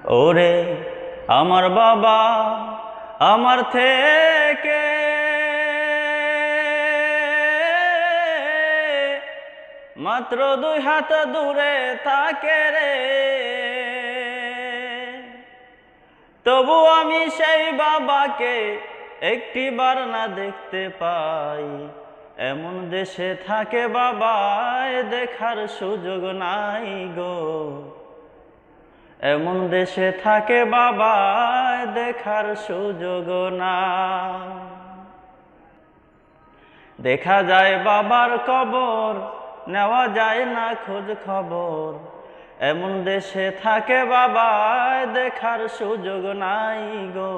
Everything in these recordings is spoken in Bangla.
ওরে আমার বাবা আমার থেকে মাত্র 2 হাত দূরে থাকে রে, তবু আমি সেই বাবাকে একটিবার না দেখতে পাই। এমন দেশে থাকে বাবায় দেখার সুযোগ নাই গো, এমন দেশে থাকে বাবায় দেখার সুযোগ নাই। দেখা যায় বাবার কবর, নেওয়া যায় না খোঁজ খবর। এমন দেশে থাকে বাবায় দেখার সুযোগ নাই গো,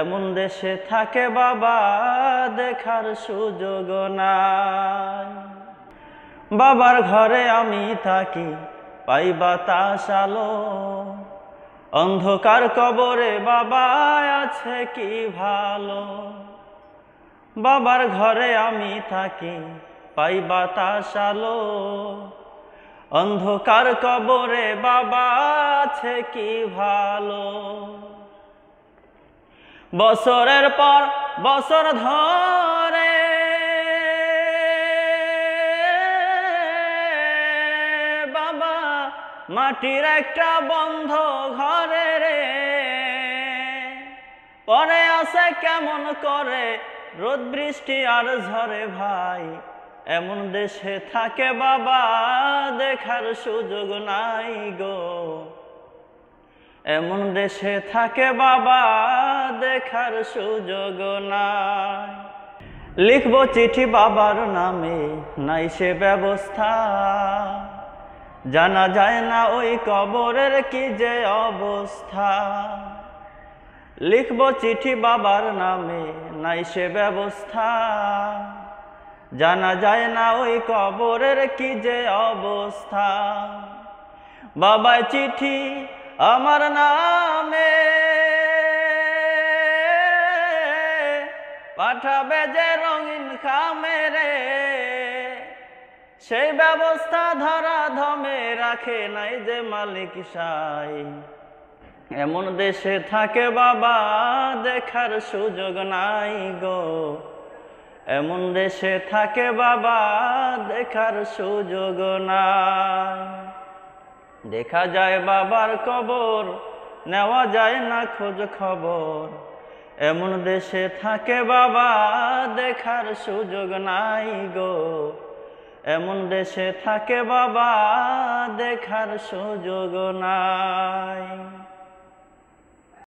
এমন দেশে থাকে বাবা দেখার সুযোগ নাই। বাবার ঘরে আমি থাকি পাই বাতাস আলো, অন্ধকার কবরে বাবা আছে কি ভালো। বাবার ঘরে আমি থাকি পাই বাতাস আলো, অন্ধকার কবরে বাবা আছে কি ভালো। বছরের পর বছর ধরে বাবা মাটির একটা বন্ধ ঘরে রে, পরে আছে কেমন করে রোদ বৃষ্টি আর ঝরে ভাই। এমন দেশে থাকে বাবা দেখার সুযোগ নাই গো, এমন দেশে থাকে বাবা দেখার সুযোগ নাই। লিখবো চিঠি বাবার নামে নাই সে ব্যবস্থা, জানা যায় না ওই কবরের কি যে অবস্থা। লিখবো চিঠি বাবার নামে নাই সে ব্যবস্থা, জানা যায় না ওই কবরের কি যে অবস্থা। বাবায় চিঠি আমার নামে পাঠাবে যে রঙিন খামে রে, সেই ব্যবস্থা ধরা ধমে রাখে নাই যে মালিক সাই। এমন দেশে থাকে বাবা দেখার সুযোগ নাই গো, এমন দেশে থাকে বাবা দেখার সুযোগ নাই। দেখা যায় বাবার কবর, নেওয়া যায় না খোঁজ খবর। এমন দেশে থাকে বাবা দেখার সুযোগ নাই গো, এমন দেশে থাকে বাবা দেখার সুযোগ নাই।